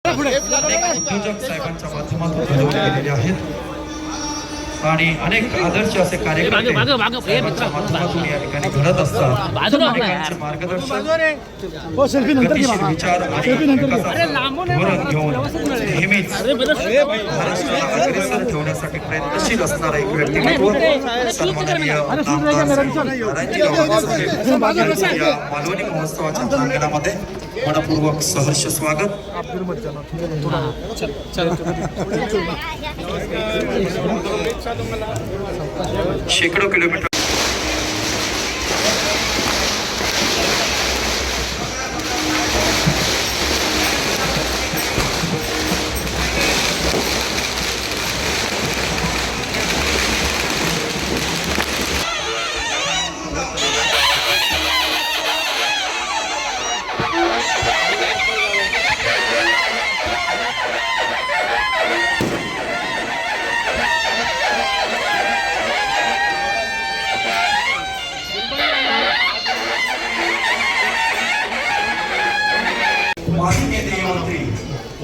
उद्योजक साहेबांच्या माध्यमातून घडवले गेलेले आहेत आणि अनेक आदर्श असे कार्यक्रम माध्यमातून या ठिकाणी घडत असतात. अनेकांचे मार्गदर्शन गतिशील विचार आणि धोरण घेऊन नेहमीच महाराष्ट्राला अग्रेसर ठेवण्यासाठी प्रयत्नशील असणारा एक व्यक्तिमत्व सन्माननीय या मालवणी महोत्सवाच्या प्रांगणामध्ये मनपूर्वक सहर्ष स्वागत. शेकडो किलोमीटर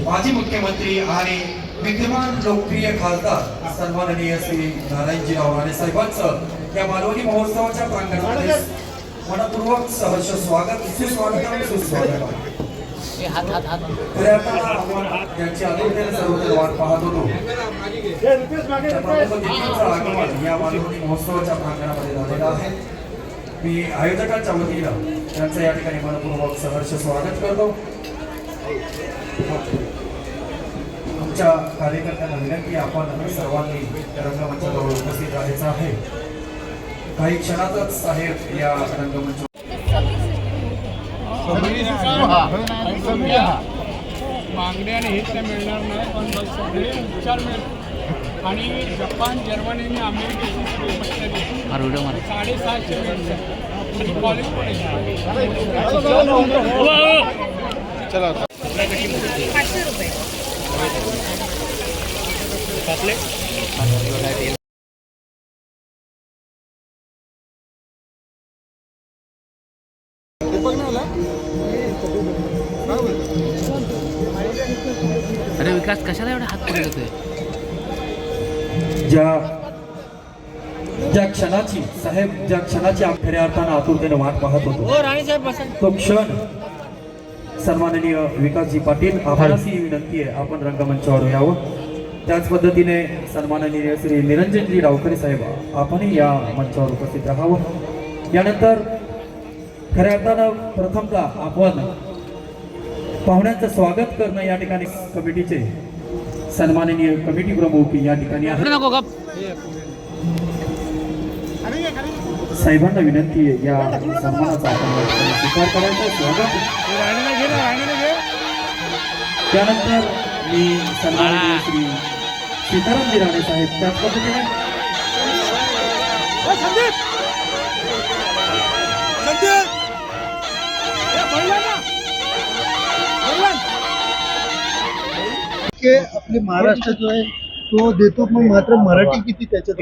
माजी मुख्यमंत्री आणि विद्यमान लोकप्रिय खासदार सन्माननीय श्री नारायणजीराव राणे साहेबांचं या मालवणी महोत्सवाच्या प्रांगणामध्ये मनपूर्वक सहर्ष स्वागत. सुस्वागत. यांची आदरणीय सर्वजण वाट पाहत होतो. आगमन या मालवणी महोत्सवाच्या प्रांगणामध्ये झालेलं आहे. मी आयोजकांच्या वतीनं त्यांचं या ठिकाणी मनपूर्वक सहर्ष स्वागत करतो. आमच्या कार्यकर्त्यांना विनंती, आपण सर्वांनी रंगमंचावर उपस्थित राहायचं आहे. काही क्षणातच साहेब या रंगमंच मागण्या आणि हित मिळणार नाही, पण सगळे उपचार मिळतात. आणि जपान, जर्मनी, अमेरिकेची 750 बेड्स आणि बॉलिवूड चला 500 रुपये. अरे विकास कशाला एवढा हात पुढे येतोय? ज्या क्षणाची साहेब ज्या क्षणाची खऱ्या अर्थानं आतुरतेने वाट पाहत होतो, तो क्षण सन्माननीय विकासजी पाटील, आपणास ही विनंती आहे आपण रंगमंचावर यावं. त्याच पद्धतीने सन्माननीय श्री निरंजनजी रावकरे साहेब आपणही या मंचावर उपस्थित राहावं. यानंतर खऱ्या अर्थानं प्रथमतः आपण पाहुण्यांचं स्वागत करणं या ठिकाणी कमिटीचे सन्माननीय कमिटी प्रमुख या ठिकाणी आहेत. साहेबांना विनंती आहे या सन्मानाचा आपण स्वीकार करायचा. स्वागत. त्यानंतर मी सन्माननीय श्री सीतारामजी राणे साहेब त्याच पद्धतीने आपले महाराष्ट्र जो आहे तो देतो, पण मात्र मराठी किती त्याच्यात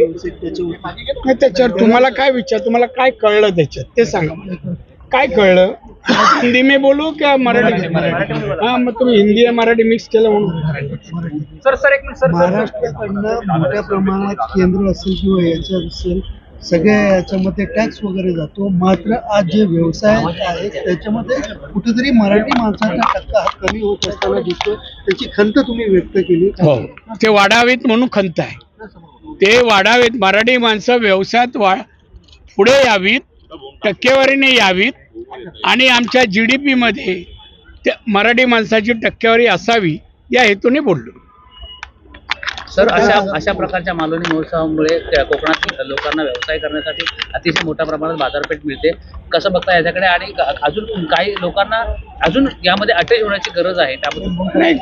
त्याच्यावर तुम्हाला काय तुम्हाला काय कळलं त्याच्यात ते सांगा मला. काय कळलं? हिंदी में बोलू क्या मराठी? हाँ, मग तुम्ही हिंदी आणि मराठी मिक्स केलं म्हणून. महाराष्ट्राकडनं मोठ्या प्रमाणात केंद्र असेल किंवा याच्या असेल सगळ्या याच्यामध्ये टॅक्स वगैरे जातो, मात्र आज जे व्यवसाय आहेत त्याच्यामध्ये कुठेतरी मराठी माणसाचा टक्का हा कमी होत असताना दिसतो. त्याची खंत तुम्ही व्यक्त केली. हो, ते वाढावेत म्हणून खंत आहे. ते वाढावेत. मराठी माणसं व्यवसायात पुढे यावीत, टक्केवारीने यावीत आणि आमच्या GDP मध्ये मराठी माणसाची टक्केवारी असावी या हेतूने बोललो. सर, अशा प्रकारच्या मालवणी महोत्सवामुळे कोकणातील लोकांना व्यवसाय करण्यासाठी अतिशय मोठ्या प्रमाणात बाजारपेठ मिळते. कसं बघता याच्याकडे? आणि अजून काही लोकांना अजून यामध्ये अटॅच होण्याची गरज आहे, त्याबद्दल नाही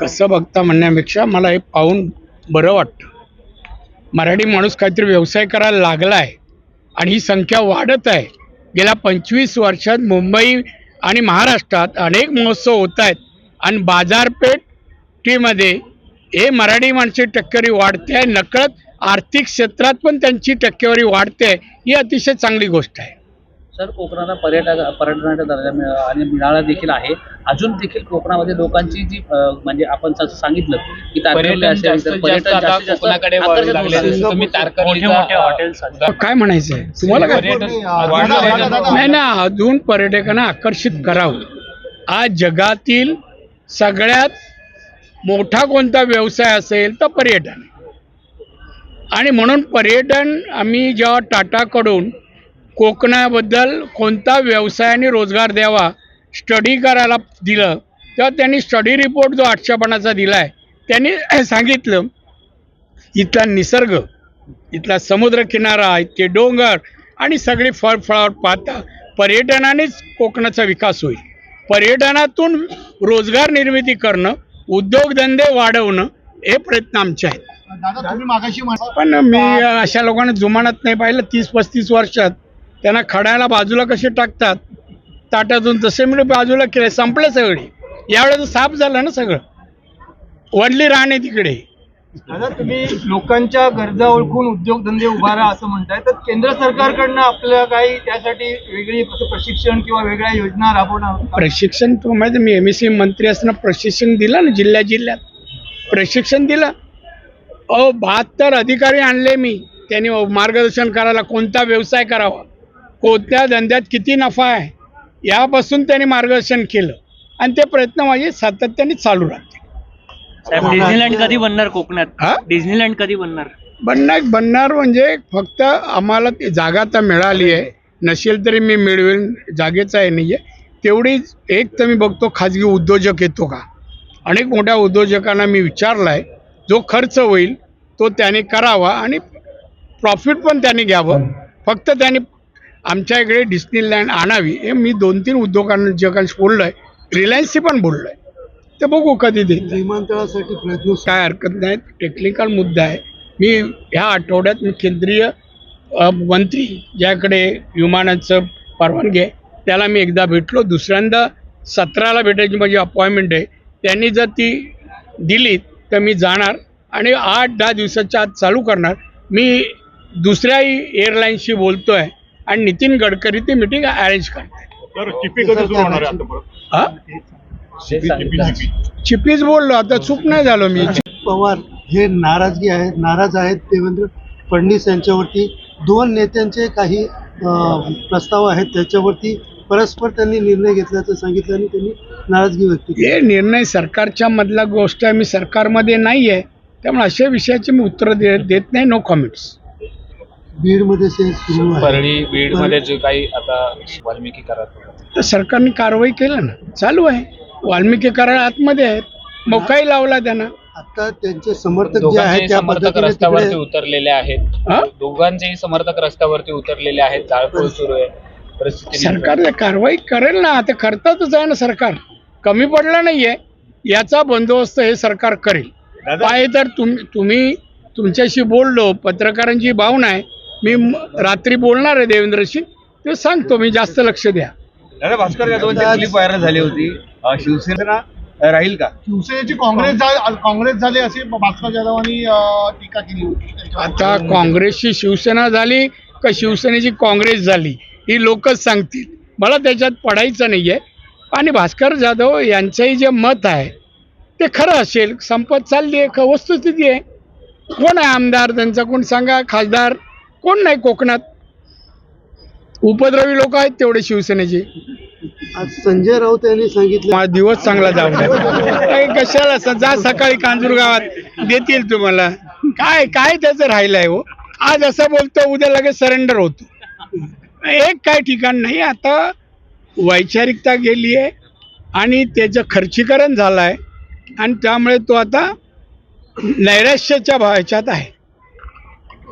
कसं बघता म्हणण्यापेक्षा मला हे पाहून बरं वाटतं. मराठी माणूस काहीतरी व्यवसाय करायला लागला आहे आणि ही संख्या वाढत आहे. गेल्या 25 वर्षात मुंबई आणि महाराष्ट्रात अनेक महोत्सव होत आहेत आणि बाजारपेठीमध्ये हे मराठी माणसाची टक्केवारी वाढते आहे. नकळत आर्थिक क्षेत्रात पण त्यांची टक्केवारी वाढते आहे. ही अतिशय चांगली गोष्ट आहे. तर कोकणाला पर्यटनाचा दर्जा आणि मिळाला देखील आहे. अजून देखील कोकणामध्ये लोकांची जी म्हणजे आपण सांगितलं की तारकर्ली असेल तर पर्यटन जास्तीत जास्त आकर्षित होऊ लागले. तुम्ही तारकर्लीचा हॉटेल्स काय म्हणायचंय तुम्हाला? नाही ना, अजून पर्यटकांना आकर्षित करावं. आज जगातील सगळ्यात मोठा कोणता व्यवसाय असेल तर पर्यटन. आणि म्हणून पर्यटन आम्ही जेव्हा टाटाकडून कोकणाबद्दल कोणता व्यवसाय आणि रोजगार द्यावा स्टडी करायला दिलं, तेव्हा त्यांनी स्टडी रिपोर्ट जो 800 पानाचा दिला आहे त्यांनी सांगितलं इथला निसर्ग, इथला समुद्रकिनारा, इतके डोंगर आणि सगळी फळफळावट पाहता पर्यटनानेच कोकणाचा विकास होईल. पर्यटनातून रोजगार निर्मिती करणं, उद्योगधंदे वाढवणं हे प्रयत्न आमचे आहेत. पण मी अशा लोकांना जुमानत नाही पाहिलं. 30-35 वर्षात त्यांना खड्याला बाजूला कसे टाकतात ताटातून, तसे मी बाजूला केले, संपले सगळे. यावेळेस साफ झालं ना सगळं, वडली राहणे तिकडे. दादा, तुम्ही लोकांच्या गरजा ओळखून उद्योगधंदे उभारा असं म्हणताय, तर केंद्र सरकारकडनं आपल्याला काही त्यासाठी वेगळी प्रशिक्षण किंवा वेगळ्या योजना राबवणार? प्रशिक्षण तो माहिती, मी MEC मंत्री असताना प्रशिक्षण दिलं ना, जिल्ह्यात प्रशिक्षण दिलं. 72 अधिकारी आणले मी, त्यांनी मार्गदर्शन करायला कोणता व्यवसाय करावा, कोणत्या धंद्यात किती नफा आहे यापासून त्यांनी मार्गदर्शन केलं. आणि ते प्रयत्न माझे सातत्याने चालू राहते. डिझनीलँड कधी बनणार कोकणात? हा? डिझनीलँड कधी बनणार? बनणार म्हणजे फक्त आम्हाला ती जागा तर मिळाली आहे, नसेल तरी मी मिळवेल, जागेचं आहे नाही आहे तेवढीच. एक तर मी बघतो खाजगी उद्योजक येतो का. अनेक मोठ्या उद्योजकांना मी विचारलं आहे, जो खर्च होईल तो त्याने करावा आणि प्रॉफिट पण त्याने घ्यावं. फक्त त्याने आमच्या इकडे डिस्नीलँड आणावी हे मी 2-3 उद्योजकांशी बोललो आहे. रिलायन्सशी पण बोललो आहे. ते बघू कधी देत. विमानतळासाठी प्रयत्न काय हरकत नाही, टेक्निकल मुद्दा आहे. मी ह्या आठवड्यात मी केंद्रीय मंत्री ज्याकडे विमानाचं परवानगी आहे त्याला मी एकदा भेटलो. दुसऱ्यांदा 17ला भेटायची माझी अपॉइंटमेंट आहे. त्यांनी जर ती दिली तर मी जाणार आणि 8-10 दिवसाच्या आत चालू करणार. मी दुसऱ्याही एअरलाईन्सशी बोलतो आहे आणि नितीन गडकरी ती मीटिंग अरेंज करते. हा, चिपीच बोललो, आता चूक नाही झालो मी. पवार हे नाराज आहेत देवेंद्र फडणवीस यांच्यावरती. 2 नेत्यांचे काही प्रस्ताव आहेत त्याच्यावरती परस्पर त्यांनी निर्णय घेतल्याचं सांगितलं आणि त्यांनी नाराजगी व्यक्त केली. हे निर्णय सरकारच्या मधला गोष्ट आहे, मी सरकारमध्ये नाही आहे, त्यामुळे अशा विषयाची मी उत्तर देत नाही. No comments. बीडमध्ये सुरू आहे, परळी बीडमध्ये जे काही आता वाल्मिकी करार तर सरकारने कारवाई केलं ना, चालू आहे. वाल्मिकी करार आतमध्ये आहेत, मोकाही लावला त्यांना. आता त्यांचे समर्थक जे दोघांचेही आहेत त्या समर्थक पद्धतीने रस्त्यावरती तिकडे उतरलेले आहेत. हा? दोघांचेही समर्थक रस्त्यावरती उतरलेले आहेत. जाळपोळ सुरू आहे. परिस्थिती सरकारने कारवाई करेल ना, आता करतातच आहे ना. सरकार कमी पडलं नाहीये, याचा बंदोबस्त हे सरकार करेल. काय तर तुम्ही तुमच्याशी बोललो, पत्रकारांची भावना आहे, मी रात्री बोलणार आहे देवेंद्रशी, ते सांगतो मी. जास्त लक्ष द्या. दादा, भास्कर जाधवांची क्लिप व्हायरल झाली होती. शिवसेना राहील का? शिवसेनेची काँग्रेस झाली अशी भास्कर जाधवांनी टीका केली होती. आता काँग्रेसची शिवसेना झाली का शिवसेनेची काँग्रेस झाली ही लोकच सांगतील, मला त्याच्यात पडायचं नाही आहे. आणि भास्कर जाधव यांचंही जे मत आहे ते खरं असेल, संपत चालली आहे, वस्तुस्थिती आहे. कोण आहे आमदार त्यांचा, कोण सांगा, खासदार कोण नाही कोकणात. उपद्रवी लोक आहेत तेवढे शिवसेनेचे. आज संजय राऊत यांनी सांगितलं माझा दिवस चांगला जाऊ द्या. कशाला जा सकाळी कांजूर गावात देतील तुम्हाला. काय काय त्याचं राहिलंय हो. आज असं बोलतो, उद्या लगेच सरेंडर होतो. एक काय ठिकाण नाही. आता वैचारिकता गेली आहे आणि त्याचं खर्चीकरण झालं आहे आणि त्यामुळे तो आता नैराश्याच्या ह्याच्यात आहे.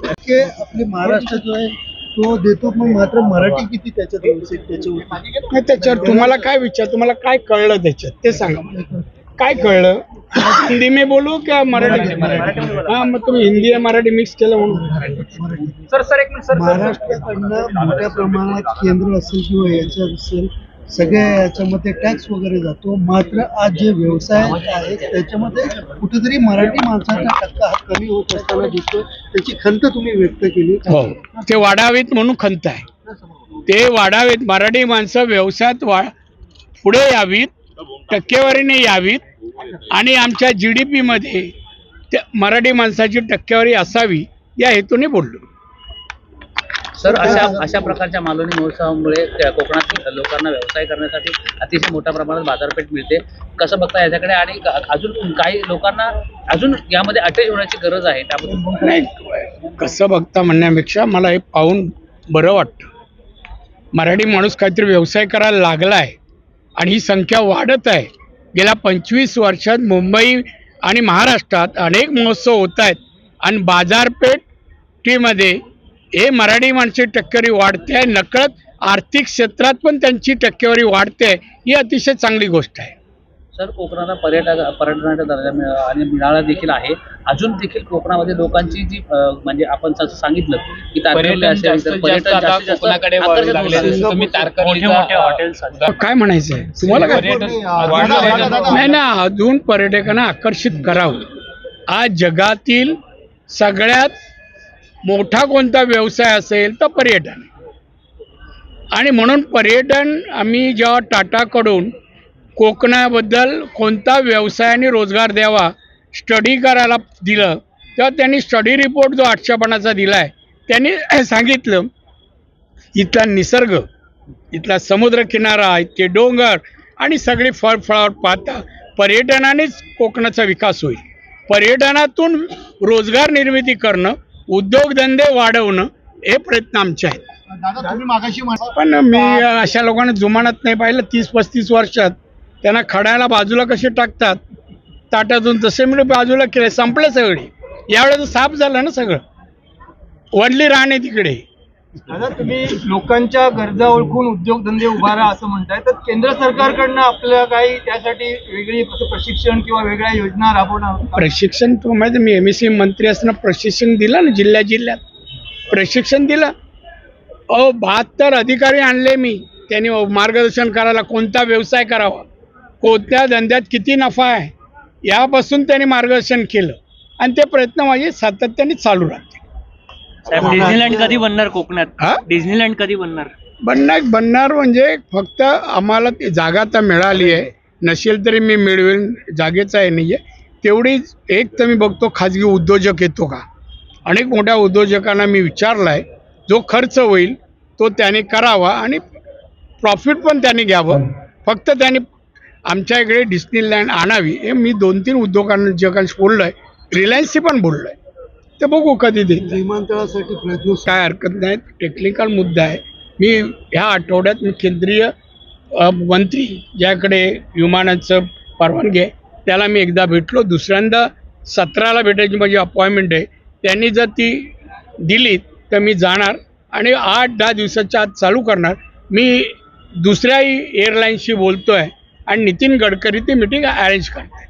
की आपले महाराष्ट्र जो आहे तो देतो, पण मात्र मराठी किती त्याच्यात नाही, त्याच्यावर तुम्हाला काय तुम्हाला काय कळलं त्याच्यात ते सांगा मला. काय कळलं? हिंदी में बोलू क्या मराठी? हा, मग तुम्ही हिंदी आणि मराठी मिक्स केलं म्हणून. महाराष्ट्राकडनं मोठ्या प्रमाणात केंद्र असेल किंवा याच्या असेल सगळ्या याच्यामध्ये टॅक्स वगैरे जातो, मात्र आज जे व्यवसाय आहे त्याच्यामध्ये कुठेतरी मराठी माणसाचा टक्का हा कमी होत असताना दिसतो. त्याची खंत तुम्ही व्यक्त केली. हो, ते वाढावेत म्हणून खंत आहे. ते वाढावेत. मराठी माणसं व्यवसायात पुढे यावीत, टक्केवारीने यावीत आणि आमच्या GDP मध्ये मराठी माणसाची टक्केवारी असावी या हेतूने बोललो. सर अशा प्रकारच्या मालवणी महोत्सवामुळे कोकणातील लोकांना व्यवसाय करण्यासाठी अतिशय मोठ्या प्रमाणात बाजारपेठ मिळते. कसं बघता याच्याकडे आणि अजून काही लोकांना अजून यामध्ये अटॅच होण्याची गरज आहे त्याबद्दल? नाही, कसं बघता म्हणण्यापेक्षा मला हे पाहून बरं वाटतं. मराठी माणूस काहीतरी व्यवसाय करायला लागला आहे आणि ही संख्या वाढत आहे. गेल्या 25 वर्षात मुंबई आणि महाराष्ट्रात अनेक महोत्सव होत आहेत आणि बाजारपेठीमध्ये हे मराठी माणसाची टक्केवारी वाढते आहे. नकळत आर्थिक क्षेत्रात पण त्यांची टक्केवारी वाढते आहे. ही अतिशय चांगली गोष्ट आहे. सर कोकणाला पर्यटनाचा दर्जा आणि मिळाला देखील आहे. अजून देखील कोकणामध्ये लोकांची जी म्हणजे आपण सांगितलं की कोकणाकडे वळू लागले. तुम्ही तारकर्लीचा काय म्हणायचं आहे तुम्हाला? नाही ना, अजून पर्यटकांना आकर्षित करावं. आज जगातील सगळ्यात मोठा कोणता व्यवसाय असेल तर पर्यटन. आणि म्हणून पर्यटन आम्ही जेव्हा टाटाकडून कोकणाबद्दल कोणता व्यवसायाने रोजगार द्यावा स्टडी करायला दिलं तेव्हा त्यांनी स्टडी रिपोर्ट जो 800 पानाचा दिला आहे त्यांनी सांगितलं इथला निसर्ग, इथला समुद्रकिनारा, इथले डोंगर आणि सगळी फळफळावट पाहता पर्यटनानेच कोकणाचा विकास होईल. पर्यटनातून रोजगार निर्मिती करणं, उद्योगधंदे वाढवणं हे प्रयत्न आमचे आहेत. दादा तुम्ही मागाशी पण मी अशा लोकांना जुमानत नाही पाहिलं. 30-35 वर्षात त्यांना खड्याला बाजूला कसे टाकतात ताटातून तसे मी बाजूला केले, संपले सगळे. यावेळेस साफ झालं ना सगळं, वडली राहणे तिकडे. दादा तुम्ही लोकांच्या गरजा ओळखून उद्योगधंदे उभारा असं म्हणताय, तर केंद्र सरकारकडनं आपल्याला काही त्यासाठी वेगळी प्रशिक्षण किंवा वेगळ्या योजना राबवणार? प्रशिक्षण तुम्हाला माहिती, मी MEC मंत्री असताना प्रशिक्षण दिलं ना, जिल्ह्यात प्रशिक्षण दिलं. 72 अधिकारी आणले मी. त्यांनी मार्गदर्शन करायला कोणता व्यवसाय करावा, कोणत्या धंद्यात किती नफा आहे यापासून त्यांनी मार्गदर्शन केलं आणि ते प्रयत्न माझे सातत्याने चालू राहते. डिझनीलँड कधी बनणार कोकणात? डिझनीलँड कधी बनणार? बनणार म्हणजे फक्त आम्हाला ती जागा तर मिळाली आहे, नसेल तरी मी मिळवेल, जागेचा आहे नाही आहे तेवढीच. एक तर मी बघतो खाजगी उद्योजक येतो का. अनेक मोठ्या उद्योजकांना मी विचारलं आहे, जो खर्च होईल तो त्याने करावा आणि प्रॉफिट पण त्याने घ्यावं. फक्त त्याने आमच्या इकडे डिस्नीलँड आणावी हे मी 2-3 उद्योजकांशी बोललो आहे. रिलायन्सशी पण बोललो आहे. ते बघू कधी दे. विमानतळासाठी प्रयत्न काय हरकत नाही, टेक्निकल मुद्दा आहे. मी ह्या आठवड्यात मी केंद्रीय मंत्री ज्याकडे विमानाचं परवानगी आहे त्याला मी एकदा भेटलो. दुसऱ्यांदा 17ला भेटायची माझी अपॉइंटमेंट आहे. त्यांनी जर ती दिली तर मी जाणार आणि 8-10 दिवसाच्या आत चालू करणार. मी दुसऱ्याही एअरलाईन्सशी बोलतो आहे आणि नितीन गडकरी ती मीटिंग अरेंज करते.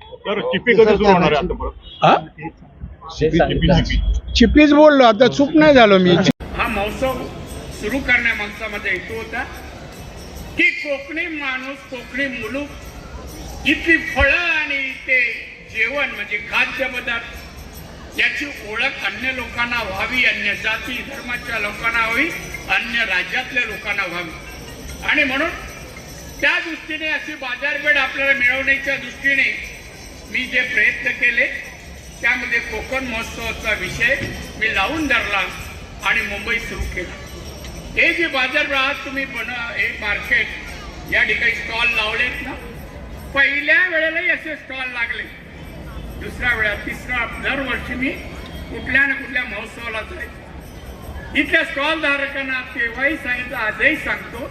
चिपीच बोललो, आता चूक नाही झालो मी. हा महोत्सव सुरू करण्यामागचा हेतू होता की कोकणी माणूस, कोकणी मुलूक, इथली फळं आणि इथे जेवण म्हणजे खाद्यपदार्थ याची ओळख अन्य लोकांना व्हावी, अन्य जाती धर्माच्या लोकांना व्हावी, अन्य राज्यातल्या लोकांना व्हावी. आणि म्हणून त्या दृष्टीने अशी बाजारपेठ आपल्याला मिळवण्याच्या दृष्टीने मी जे प्रयत्न केले त्यामध्ये कोकण महोत्सवाचा विषय मी लावून धरला आणि मुंबई सुरू केला. हे जे बाजारपेठ तुम्ही हे मार्केट या ठिकाणी स्टॉल लावलेत ना, पहिल्या वेळेलाही असे स्टॉल लागले, दुसऱ्या वेळा, तिसरा, दरवर्षी मी कुठल्या ना कुठल्या महोत्सवाला जायचो. इथल्या स्टॉल धारकांना तेव्हाही सांगितलं, आजही सांगतो,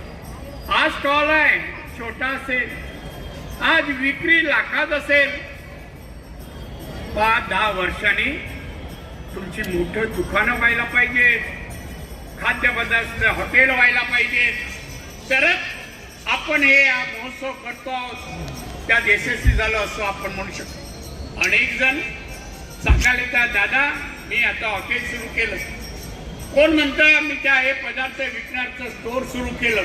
हा स्टॉल आहे छोटा असेल, आज विक्री लाखात असेल, 5-10 वर्षांनी तुमची मोठं दुकानं व्हायला पाहिजे, खाद्यपदार्थ हॉटेल व्हायला पाहिजे, तरच आपण हे महोत्सव करतो आहोत त्यात यशस्वी झालो असं आपण म्हणू शकतो. अनेक जण सांगायला येतात, दादा मी आता हॉटेल सुरू केलं, कोण म्हणतं मी त्या हे पदार्थ विकण्याचं स्टोअर सुरू केलं.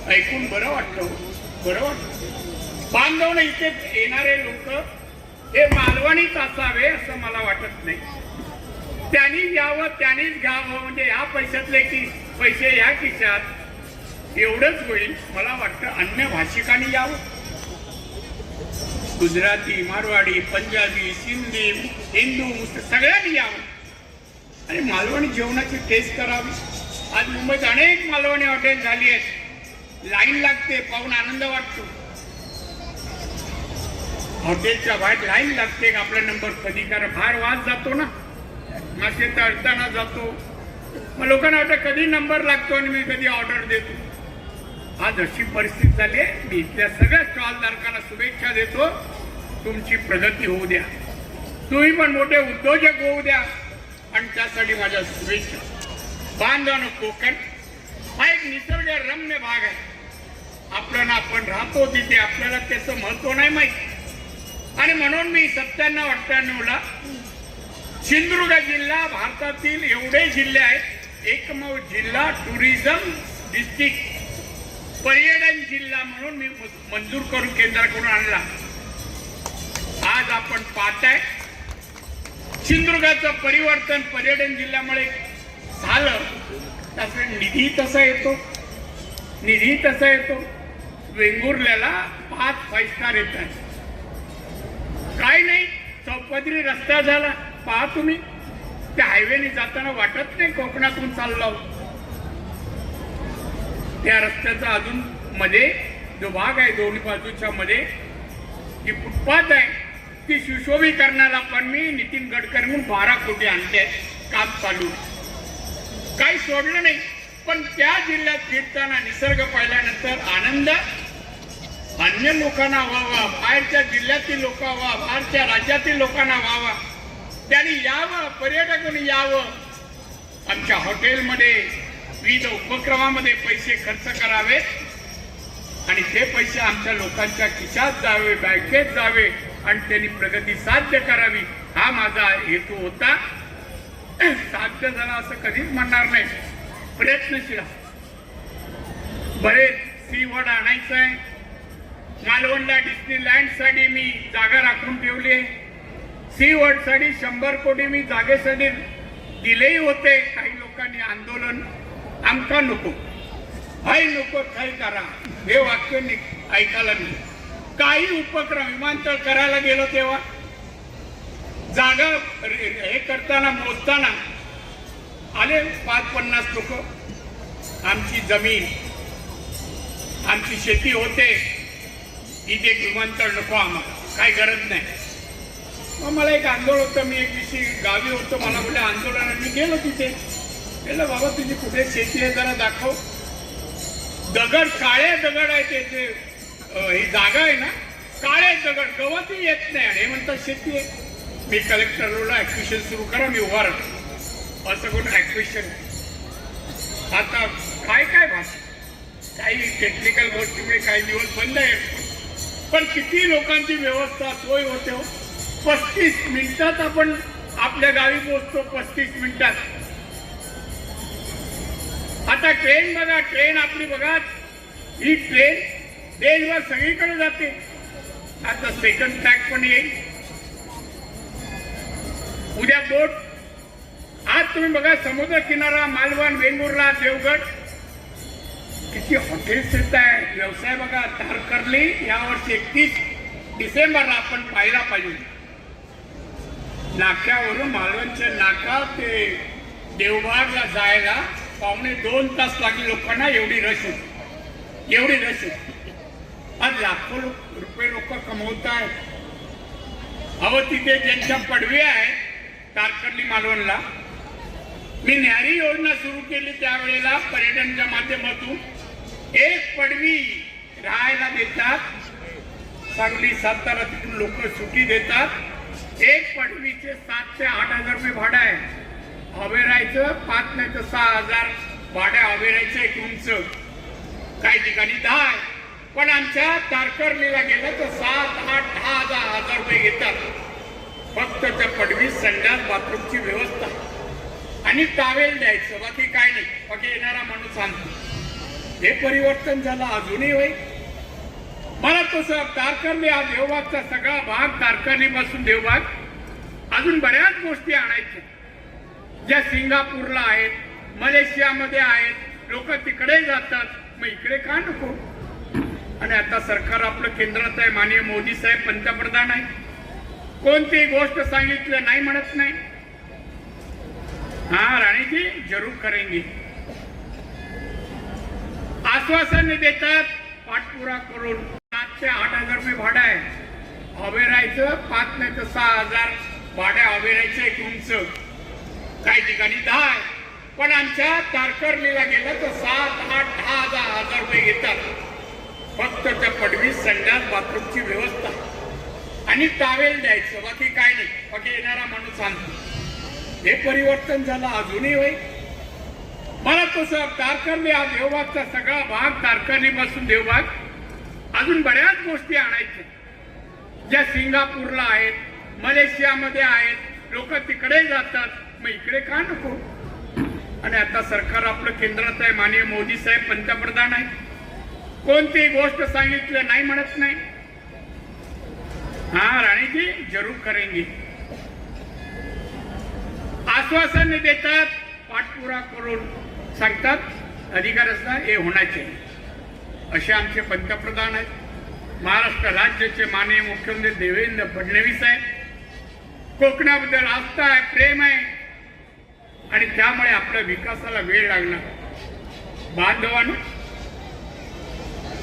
ऐकून बरं वाटतं, बरं वाटतं. बांधवणं इथे येणारे लोक हे मालवणीच असावे असं मला वाटत नाही. त्यांनी यावं, त्यांनीच घ्यावं, म्हणजे या पैशातले की पैसे या खिशात एवढंच होईल. मला वाटतं अन्य भाषिकांनी यावं, गुजराती, मारवाडी, पंजाबी, सिंधी, हिंदू, मुस्लिम सगळ्यांनी यावं आणि मालवणी जेवणाची टेस्ट करावी. आज मुंबईत अनेक मालवणी हॉटेल झाली आहेत, लाईन लागते, पाहून आनंद वाटतो. हॉटेलच्या बाहेर लाईन लागते, आपला नंबर कधी करा, बाहेर वाज जातो ना, मासे तळताना जातो, मग लोकांना वाटतं कधी नंबर लागतो आणि मी कधी ऑर्डर देतो. आज अशी परिस्थिती झाली आहे. मी इथल्या सगळ्या स्टॉलधारकांना शुभेच्छा देतो, तुमची प्रगती होऊ द्या, तुम्ही पण मोठे उद्योजक होऊ द्या आणि त्यासाठी माझ्या शुभेच्छा. बांधवानो, कोकण हा एक निसर्गरम्य भाग आहे. आपण राहतो तिथे, आपल्याला त्याचं महत्व नाही माहीत आणि म्हणून मी 97-98ला सिंधुदुर्ग जिल्हा भारतातील एवढे जिल्हे आहेत एकमेव जिल्हा टुरिझम डिस्ट्रिक्ट पर्यटन जिल्हा म्हणून मी मंजूर करून केंद्राकडून आणला. आज आपण पाहताय सिंधुदुर्गाचं परिवर्तन पर्यटन जिल्ह्यामुळे झालं. त्याचा निधी तसा येतो. वेंगुर्ल्याला 5 5 स्टार येतात. काही नाही, चौपदरी रस्ता झाला. पहा तुम्ही, त्या हायवेने जाताना वाटत नाही कोकणातून चाललो. त्या रस्त्याचा अजून मध्ये जो भाग आहे दोन्ही बाजूच्या मध्ये जी फुटपाथ आहे ती सुशोभीकरणाला पण मी नितीन गडकरीहून 12 कोटी आणते, काम चालू. काही सोडलं नाही. पण त्या जिल्ह्यात फिरताना निसर्ग पाहिल्यानंतर आनंद अन्य लोकांना व्हावा, बाहेरच्या जिल्ह्यातील लोक व्हावा, बाहेरच्या राज्यातील लोकांना व्हावा, त्यांनी यावं, पर्यटकांनी यावं, आमच्या हॉटेलमध्ये विविध उपक्रमामध्ये पैसे खर्च करावेत आणि ते पैसे आमच्या लोकांच्या खिशात जावे, बँकेत जावे आणि त्यांनी प्रगती साध्य करावी, हा माझा हेतू होता. साध्य झाला असं कधीच म्हणणार नाही, प्रयत्नशील. बरेच सी वर्ड आणायचं आहे. मालवणला डिस्नीलँडसाठी मी जागा राखून ठेवली आहे. सी वर्डसाठी 100 कोटी मी जागेसाठी दिलेही होते. काही लोकांनी आंदोलन आमका नको, हाय नको, काय करा, हे वाक्य ऐकायला नाही. काही उपक्रम विमानतळ करायला गेलो तेव्हा जागा हे करताना मोजताना आले 5-50 लोक. आमची जमीन, आमची शेती होते, इथे विमानतळ नको, आम्हाला काही गरज नाही. मग मला एक आंदोलन होतं, मी एक दिवशी गावी होतो, मला बोलले आंदोलन, मी गेलो तिथे. गेलं, बाबा तुझी कुठे शेती आहे जरा दाखव. दगड, काळे दगड आहे त्याचे, ही जागा आहे ना, काळे दगड, गवतही येत नाही आणि हे म्हणतात शेती आहे. मी कलेक्टर रोडला ॲक्विशन सुरू करा, मी उभा राहतो. असं करून ॲक्विशन. आता काय भाषा, काही टेक्निकल गोष्टीमुळे काही दिवस बंद आहे, पण किती लोकांची व्यवस्था सोय होते हो. 35 मिनिटात आपण आपल्या गावी पोहोचतो, 35 मिनिटात. आता ट्रेन बघा, ट्रेन आपली बघा, ही ट्रेन देशभर सगळीकडे जाते. आता सेकंड ट्रॅक पण येईल, उद्या बोट. आज तुम्ही बघा समुद्र किनारा, मालवण, वेंगुर्ला, देवगड, किती हॉटेल्स येत आहे. व्यवसाय बघा, तारकर्ली यावर्षी 31 डिसेंबरला आपण पाहायला पाहिजे. नाक्यावरून मालवणच्या नाका ते देवबागला जायला 1.5-2 तास लागले लोकांना. एवढी रश होती. आज लाखो रुपये लोक कमवत आहेत. अहो, तिथे ज्यांच्या पडवी आहे तारकर्ली मालवणला, मी न्यारी योजना सुरू केली त्यावेळेला पर्यटनच्या माध्यमातून. एक पडवी राहायला देतात, सांगली, सातारा तिथून लोक सुट्टी देतात. एक पडवीचे 7 ते 8 हजार रुपये भाडं आहे. हवे राहायचं 5 नाही तर 6 हजार भाडं हवे राहायचं एक रूमचं. काही ठिकाणी 10 आहे, पण आमच्या तारकर्लीला गेलं तर 7, 8, 10 रुपये घेतात. फक्त त्या पडवीत संडास बाथरूमची व्यवस्था आणि टावेल द्यायचं, बाकी काय नाही. बाकी येणारा माणूस सांगतो. हे परिवर्तन झालं, अजूनही होईल. मला तसं तारकर्ली हा देवबागचा सगळा भाग, तारकर्लीपासून देवबाग, अजून बऱ्याच गोष्टी आणायच्या ज्या सिंगापूरला आहेत, मलेशियामध्ये आहेत. लोक तिकडे जातात. मग इकडे का नको? आणि आता सरकार आपलं केंद्रात आहे, माननीय मोदी साहेब पंतप्रधान आहे, कोणती गोष्ट सांगितलं नाही म्हणत नाही. हाँ राणी जी जरूर करेंगे, आश्वासन देतात, पाठपुरा करून 7 ते 8,000 रुपये भाडं आहे. हवे राहायचं 5 नाही तर 6,000 भाड्या हवे राहायचं एक उंच, काही ठिकाणी 10 आहे. पण आमच्या तारकर्लीला गेलं तर 7, 8, 10,000 रुपये घेतात. फक्त त्या पडवी संडास बाथरूमची व्यवस्था आणि टावेल द्यायचं, बाकी काय नाही. बाकी येणारा माणूस आणतो. हे परिवर्तन झालं अजूनही होईल. मला तसं तारकर्ली हा देवबागचा सगळा भाग, तारकर्लीपासून देवबाग, अजून बऱ्याच गोष्टी आणायच्या ज्या सिंगापूरला आहेत, मलेशियामध्ये आहेत. लोक तिकडे जातात, मग इकडे का नको? आणि आता सरकार आपलं केंद्रात आहे, माननीय मोदी साहेब पंतप्रधान आहे, कोणती गोष्ट सांगितलं नाही म्हणत नाही. हाँ राणी जी जरूर करेंगे, आश्वासन देतात, पाठपुरा करून सांगतात, अधिकाऱ्यांना हे होण्याचे. असे आमचे पंतप्रधान आहेत. महाराष्ट्र राज्याचे माननीय मुख्यमंत्री देवेंद्र फडणवीस आहेत. कोकणाबद्दल आस्था आहे, प्रेम आहे आणि त्यामुळे आपल्या विकासाला वेळ लागणार. बांधवांनो,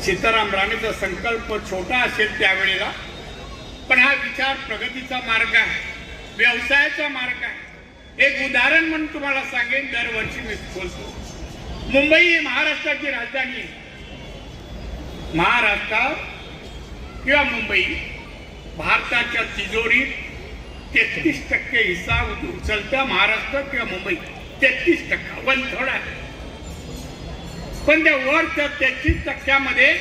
सीताराम राणेचा संकल्प छोटा असेल त्यावेळेला, पण हा विचार प्रगतीचा मार्ग आहे, व्यवसायाचा मार्ग आहे. एक उदाहरण म्हणून तुम्हाला सांगेन, दरवर्षी मी बोलतो, मुंबई ही महाराष्ट्राची राजधानी आहे. महाराष्ट्र किंवा मुंबई भारताच्या तिजोरीत 33% हिस्सा उचलतं. महाराष्ट्र किंवा मुंबई 33%, 1/3 आहे. पण त्या वरच्या 33%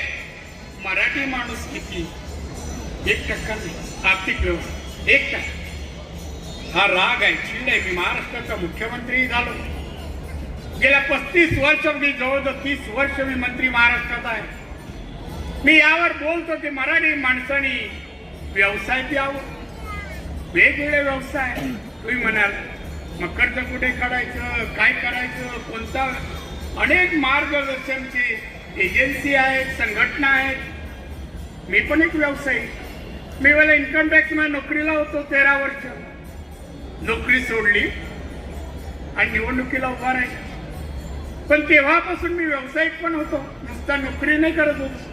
मराठी माणूस किती? 1% नाही. आर्थिक व्यवस्था 1%. हा राग आहे, चीड आहे. मी महाराष्ट्राचा मुख्यमंत्री झालो. गेल्या 35 वर्ष, मी जवळजवळ 30 वर्ष मी मंत्री महाराष्ट्रात आहे. मी यावर बोलतो की मराठी माणसांनी व्यवसाय द्यावं, वेगवेगळे व्यवसाय. तुम्ही म्हणाल मकरचं कुठे काढायचं, काय करायचं, कोणता, अनेक मार्गदर्शनची एजन्सी आहेत, संघटना आहेत. मी पण एक व्यवसायी. मी मला इन्कम टॅक्स मध्ये नोकरीला होतो 13 वर्ष. नोकरी सोडली आणि निवडणुकीला उभा राहिला. पण तेव्हापासून मी व्यावसायिक पण होतो, नुसता नोकरी नाही करत होतो.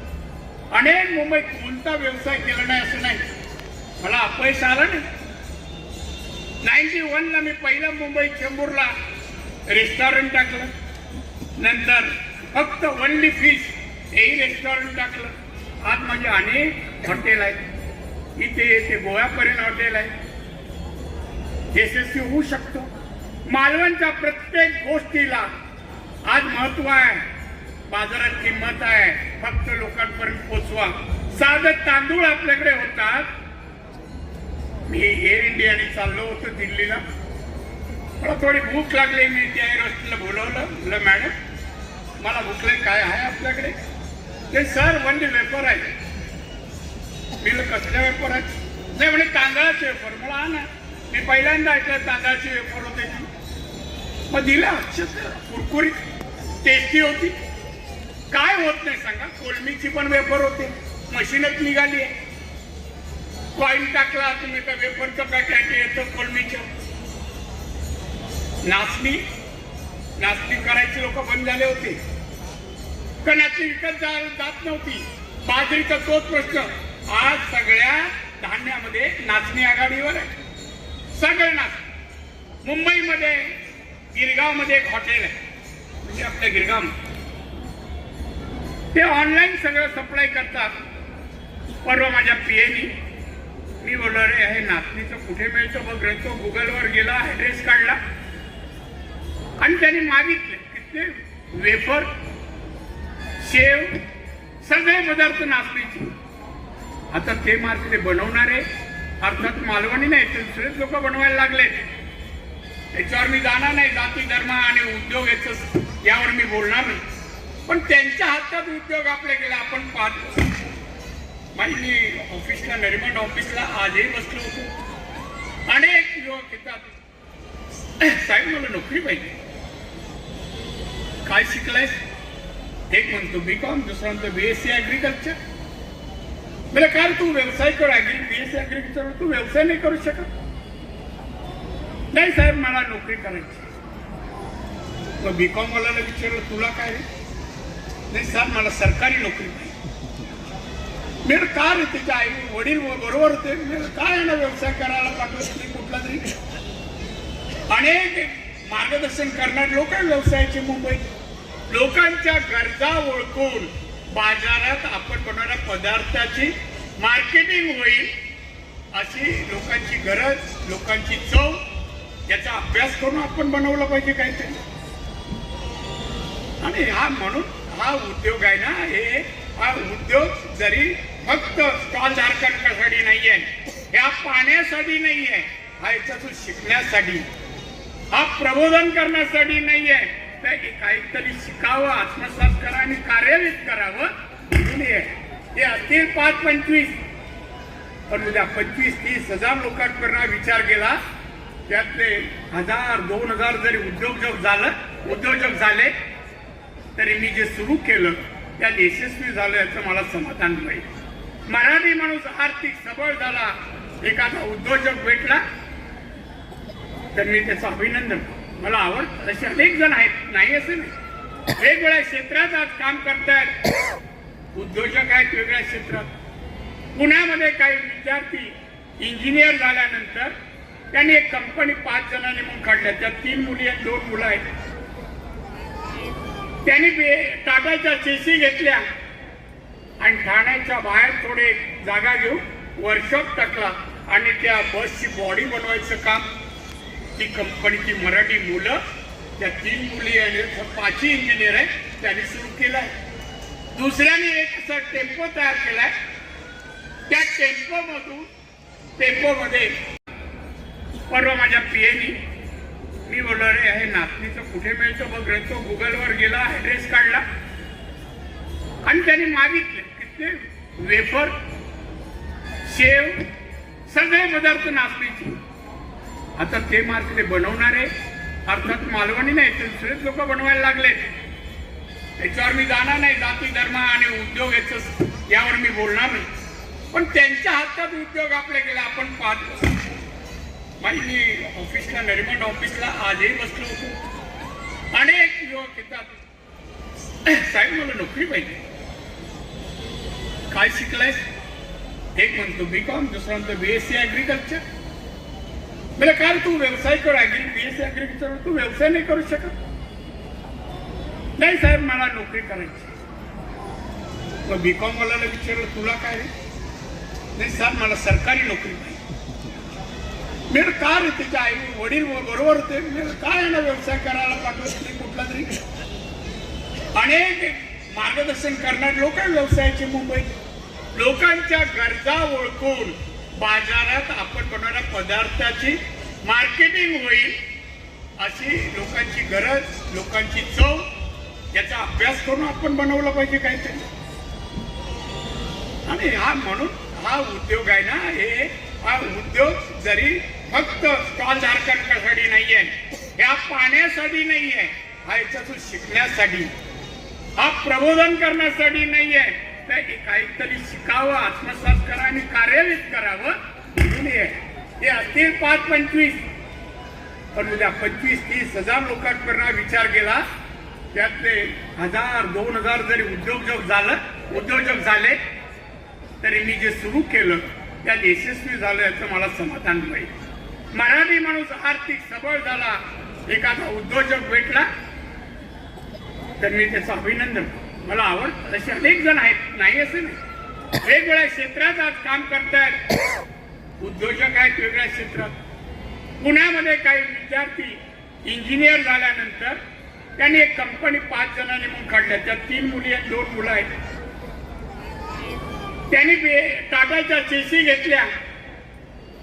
अनेक मुंबईत कोणता व्यवसाय केला नाही असं नाही, मला अपयश आलं नाही. 91 ला मी पहिलं मुंबईत चेंबूरला रेस्टॉरंट टाकलं. नंतर फक्त ओनली फिश हेही रेस्टॉरंट टाकलं. आज माझे अनेक हॉटेल आहेत. इथे गोव्यापर्यंत हॉटेल आहे. यशस्वी होऊ शकतो. मालवणच्या प्रत्येक गोष्टीला आज महत्व आहे, बाजारात किंमत आहे. फक्त लोकांपर्यंत पोचवा. साधं तांदूळ आपल्याकडे होतात. मी एअर इंडियाने चाललो होतो दिल्लीला. मला थोडी भूक लागली. मी त्या एअरहोस्टेसला बोलवलं. म्हटलं मॅडम मला भूक लागली, काय आहे आपल्याकडे? ते सर वनली वेपर आहे. मी कसल्या वेपर आहे? नाही म्हणे तांदळाचे वेपर. मला आणा. मी पहिल्यांदा ऐकलं तांदळाची वेपर होते ती. मग दिला. कुरकुरीत टेस्टी होती. काय होत नाही सांगा? कोलमीची पण वेपर होते. मशीनच निघाली आहे. कॉईन टाकला तुम्ही का वेफरचं पॅकेट येतं कोलमीचं. नाचणी करायची लोक बंद झाले होते. का नाचणी विकत जात नव्हती. बाजरीचा तोच प्रश्न. आज सगळ्या धान्यामध्ये नाचणी आघाडीवर आहे. सगळे नाचणी. मुंबईमध्ये गिरगावमध्ये एक हॉटेल आहे, म्हणजे आपल्या गिरगाव, ते ऑनलाईन सगळं सप्लाय करतात. परवा माझ्या पीएनी मी बोललो, अरे हे नाचणीचं कुठे मिळतं बघ रे. तो गुगलवर गेला, ॲड्रेस काढला आणि त्यांनी मागितले किती वेफर, शेव, सगळे पदार्थ नाचणीचे. आता ते मार्केट बनवणारे अर्थात मालवणी नाही, तर दुसरेच लोक बनवायला लागले. त्याच्यावर मी जाणार नाही. जाती धर्म आणि उद्योग यावर मी बोलणार नाही. पण त्यांच्या हातात उद्योग आपल्या गेला आपण पाहतो. मी ऑफिसला, नरिमन ऑफिसला आजही बसलो होतो. अनेक युवक येतात, साहेब मला नोकरी पाहिजे. काय शिकलायस? एक म्हणतो बीकॉम, दुसरा म्हणतो बीएससी ऍग्रिकल्चर. म्हणजे काय तू व्यवसाय कर, बीएससी ऍग्रिकल्चर तू व्यवसाय नाही करू शकत? नाही साहेब मला नोकरी करायची. मग बीकॉम वाल्याला विचारलं तुला काय रे? नाही साहेब मला सरकारी नोकरी पाहिजे. मी का रे? त्याच्या आई वडील बरोबर होते. मी काय ना व्यवसाय करायला पाठवत नाही कुठला तरी. अनेक मार्गदर्शन करणारे लोक आहे व्यवसायाचे मुंबईत. लोकांच्या गरजा ओळखून बाजारात आपण बनवणाऱ्या पदार्थाची मार्केटिंग होईल अशी लोकांची गरज, लोकांची चव याचा अभ्यास करून आपण बनवलं पाहिजे काहीतरी. आणि हा म्हणून हा उद्योग आहे ना, हा उद्योग जरी फक्त स्टॉल धारकांसाठी नाही आहे, ह्या पाण्यासाठी नाही आहे, हा याच्यातून शिकण्यासाठी, हा प्रबोधन करण्यासाठी नाही आहे, तर काहीतरी शिकावं, आत्मसात करा आणि कार्यान्वित करावं म्हणून हे असतील 5-25, पण उद्या 25-30 हजार लोकांपर्यंत विचार केला, त्यातले 1000-2000 जरी उद्योजक झाले तरी मी जे सुरू केलं त्यात यशस्वी झालं याचं मला समाधान होईल. मराठी माणूस आर्थिक सबळ झाला, एखादा उद्योजक भेटला तर मी त्याचं अभिनंदन. मला आवडतं असे अनेक जण आहेत, नाही असे नाही, वेगवेगळ्या क्षेत्रात आज काम करतायत, उद्योजक आहेत वेगळ्या क्षेत्रात. पुण्यामध्ये काही विद्यार्थी इंजिनियर झाल्यानंतर त्यांनी एक कंपनी 5 जणांनी म्हणून काढल्या, त्यात 3 मुली आणि 2 मुलं आहेत. त्यांनी टाटाच्या चेसी घेतल्या आणि ठाण्याच्या बाहेर थोडे जागा घेऊन वर्कशॉप टाकला आणि त्या बसची बॉडी बनवायचं काम ती कंपनीची मराठी मुलं, त्या 3 मुली आणि 5 इंजिनियर आहेत त्यांनी सुरू केलाय. दुसऱ्याने एक असा टेम्पो तयार केलाय, त्या टेम्पोमध्ये परवा माझ्या पीएनी मी बोललो रे हे नाचणीचं कुठे मिळतं बघ रे. तो गुगलवर गेला, ऍड्रेस काढला आणि त्यांनी मागितले किती वेफर, शेव, सगळे पदार्थ नाचणीचे. आता ते मार्केट बनवणारे अर्थात मालवणी नाही तर दुसरेच लोक बनवायला लागले. त्याच्यावर मी जाणार नाही, जाती धर्म आणि उद्योग यावर मी बोलणार नाही, पण त्यांच्या हातात उद्योग आपल्या गेला आपण पाहतो. मी ऑफिसला, नरिमन ऑफिसला आजही बसलो होतो. अनेक युवक येतात, साहेब मला नोकरी पाहिजे. काय शिकलायस? एक म्हणतो बीकॉम, दुसरा म्हणतो बीएससी ऍग्रिकल्चर. म्हणजे काय तू व्यवसाय कर, बीएससी ऍग्रिकल्चर तू व्यवसाय नाही करू शकत? नाही साहेब मला नोकरी करायची. मग बीकॉम वाल्याला विचारलं तुला काय रे? नाही साहेब मला सरकारी नोकरी पाहिजे. मी का रे? त्याच्या आई वडील बरोबर होते. मी काय ना व्यवसाय करायला पाठवत नाही कुठला तरी. अनेक मार्गदर्शन करणारे लोक आहे व्यवसायाचे मुंबईत. लोकांच्या गरजा ओळखून बाजारात आपण बनवणाऱ्या पदार्थाची मार्केटिंग होईल अशी लोकांची गरज, लोकांची चव याचा अभ्यास करून आपण बनवलं पाहिजे काहीतरी. आणि हा म्हणून हा उद्योग आहे ना, हा उद्योग जरी फक्त स्टॉल धारकांसाठी नाही आहे, ह्या पाण्यासाठी नाही आहे, हा याच्यातून शिकण्यासाठी, हा प्रबोधन करण्यासाठी नाही आहे, तर काहीतरी शिकावं, आत्मसात करा आणि कार्यान्वित करावं म्हणून हे असतील 5-25, पण उद्या 25-30 हजार लोकांपर्यंत विचार केला, त्यातले 1000-2000 जरी उद्योजक झाले तरी मी जे सुरू केलं त्यात यशस्वी झालं याचं मला समाधान होईल. मराठी माणूस आर्थिक सबळ झाला, एखादा उद्योजक भेटला तर मी त्याचं अभिनंदन. मला आवडतं असे अनेक जण आहेत, नाही असे नाही, वेगवेगळ्या क्षेत्रात आज काम करतायत, उद्योजक आहेत वेगळ्या क्षेत्रात. पुण्यामध्ये काही विद्यार्थी इंजिनियर झाल्यानंतर त्यांनी एक कंपनी 5 जणांनी म्हणून काढल्या, त्यात 3 मुली आणि 2 मुलं आहेत. त्यांनी टाटाच्या चेसी घेतल्या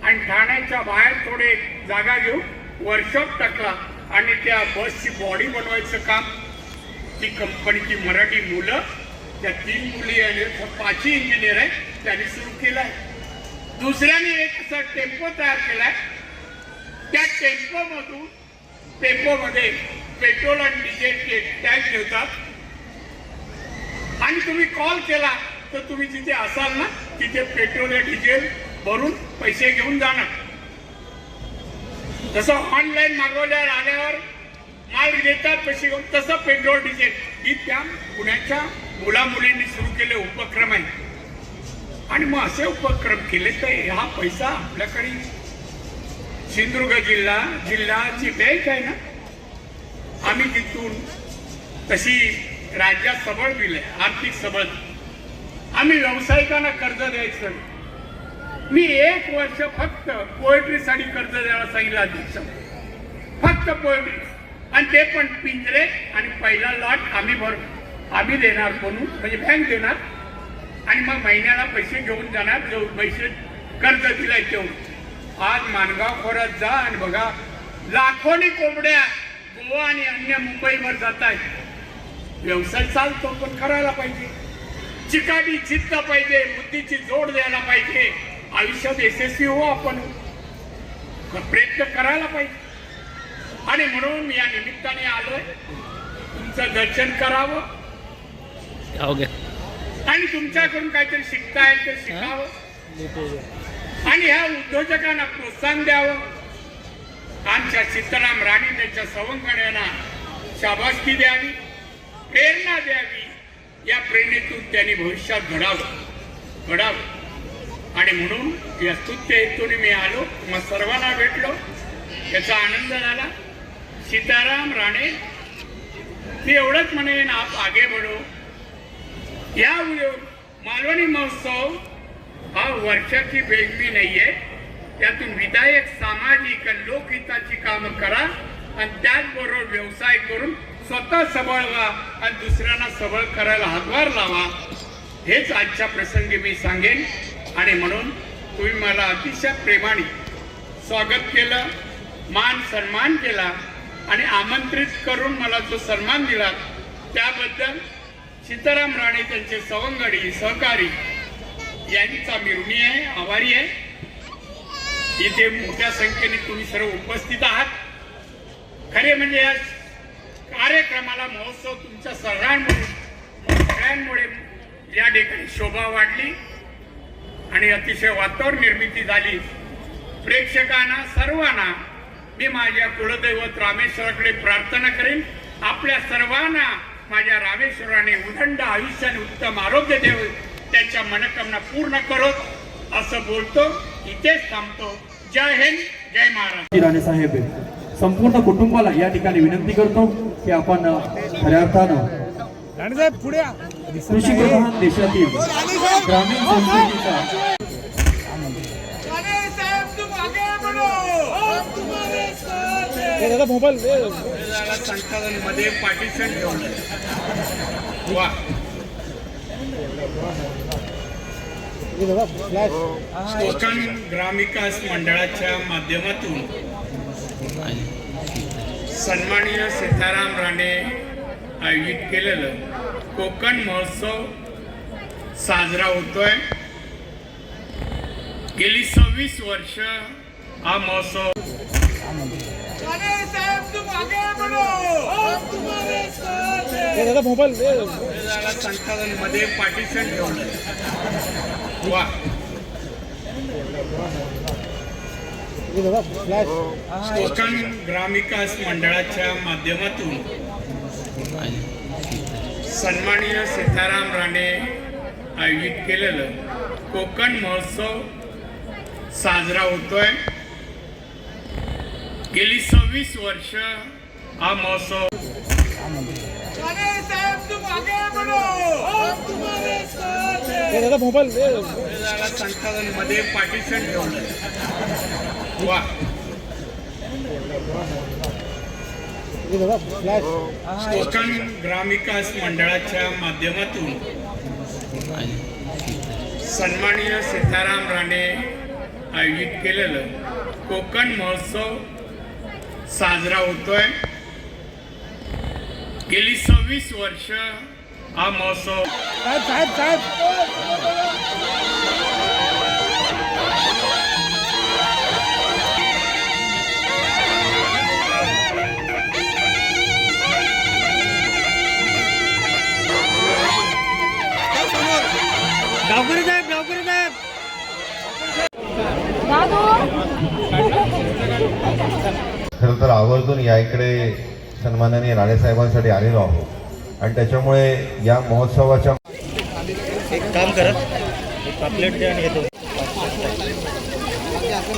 आणि ठाण्याच्या बाहेर थोडे जागा घेऊन वर्कशॉप टाकला आणि त्या बसची बॉडी बनवायचं काम ती कंपनीची मराठी मुलं, त्या 3 मुली आणि 5 इंजिनियर आहेत त्यांनी सुरू केलाय. दुसऱ्याने एक असा टेम्पो तयार केलाय, त्या टेम्पोमध्ये पेट्रोल आणि डिझेलचे टँक ठेवतात आणि तुम्ही कॉल केला तर तुम्ही जिथे असाल ना तिथे पेट्रोल डिझेल भरून पैसे घेऊन जाणार. जसं ऑनलाईन मागवल्यावर आल्यावर माल देतात पैसे घेऊन, तसं पेट्रोल डिझेल ही त्या पुण्याच्या मुला मुलींनी सुरू केले उपक्रम आहे. आणि मग असे उपक्रम केले तर हा पैसा आपल्याकडे सिंधुदुर्ग जिल्ह्याची बँक आहे ना, आम्ही तिथून तशी राज्यात सबळ दिले, आर्थिक सबळ. आम्ही व्यावसायिकांना कर्ज द्यायचं. मी 1 वर्ष फक्त पोएट्रीसाठी कर्ज द्यायला सांगितलं अध्यक्ष, फक्त पोएट्री, आणि ते पण पिंजरे, आणि पहिला लॉट आम्ही देणार म्हणून, म्हणजे बँक देणार, आणि मग महिन्याला पैसे घेऊन जाणार, जो पैसे कर्ज दिलाय तेवढं. आज माणगाव खोऱ्यात जा आणि बघा, लाखोनी कोंबड्या गोवा आणि अन्य मुंबईवर जात आहेत. व्यवसाय चालतो पण करायला पाहिजे, चिकाटी चित्त पाहिजे, बुद्धीची जोड द्यायला पाहिजे. आयुष्यात यशस्वी हो, आपण प्रयत्न करायला पाहिजे. आणि म्हणून या निमित्ताने आलोय, तुमचं दर्शन करावं आणि तुमच्याकडून काहीतरी शिकता येईल ते शिकावं, आणि ह्या उद्योजकांना प्रोत्साहन द्यावं. आमच्या सीताराम राणे त्यांच्या सवंगड्यांना शाबासकी द्यावी, प्रेरणा द्यावी. या प्रेरणेतून त्यांनी भविष्यात घडावं. आणि म्हणून या स्तुत्य हेतूने मी आलो, मग सर्वांना भेटलो, याचा आनंद झाला. सीताराम राणे मी एवढंच म्हणेन, आप आगे बढो. या मालवणी महोत्सव हा वर्षाची बेजमी नाहीये, त्यातून विधायक, सामाजिक आणि लोकहिताची कामं करा, आणि त्याचबरोबर व्यवसाय करून स्वतः सबळ व्हा आणि दुसऱ्यांना सबळ करायला हातभार लावा. हेच आजच्या प्रसंगी मी सांगेन. आणि म्हणून तुम्ही मला अतिशय प्रेमाने स्वागत केलं, मान सन्मान केला, आणि आमंत्रित करून मला जो सन्मान दिला त्याबद्दल सीताराम राणे, त्यांचे सवंगडी, सहकारी यांचा मी ऋणी आहे, आभारी आहे. इथे मोठ्या संख्येने तुम्ही सर्व उपस्थित आहात. खरे म्हणजे या कार्यक्रमाला, महोत्सव तुमच्या सगळ्यांमुळे या ठिकाणी शोभा वाढली आणि अतिशय वातावरण निर्मिती झाली. प्रेक्षकांना सर्वांना मी माझ्या कुलदैवत रामेश्वराकडे प्रार्थना करेन, आपल्या सर्वांना माझ्या रामेश्वराने उदंड आयुष्याने उत्तम आरोग्य देव, त्यांच्या मनोकामना पूर्ण करोत, असं बोलतो. इथेच थांबतो. जय हिंद, जय महाराष्ट्र. राणे साहेब संपूर्ण कुटुंबाला या ठिकाणी विनंती करतो की आपण खऱ्या अर्थानं कृषी प्रधान देशातील ग्रामीण संस्कृतीचा संचालनमध्ये पार्टिशन ठेवलं. वा, कोकण ग्रामविकास मंडळाच्या माध्यमातून सन्माननीय सीताराम राणे आयोजित केलेलं कोकण महोत्सव साजरा होतोय. गेली 26 वर्ष हा महोत्सव संचालनमध्ये पार्टिशन ठेवलं. वा, कोकण ग्रामविकास मंडळाच्या माध्यमातून सन्माननीय सीताराम राणे आयोजित केलेलं कोकण महोत्सव साजरा होतोय. गेली 26 वर्ष हा महोत्सव संचालनमध्ये पार्टिशन ठेवलं. वा, कोकण ग्रामविकास मंडळाच्या माध्यमातून सन्माननीय सीताराम राणे आयोजित केलेलं कोकण महोत्सव साजरा होतोय. गेली 26 वर्ष हा महोत्सव खरं तर आवर्जून या इकडे सन्माननीय राणेसाहेबांसाठी आलेलो आहोत आणि त्याच्यामुळे या महोत्सवाच्या एक काम करा, एक पापलेट द्या आणि हे दोन.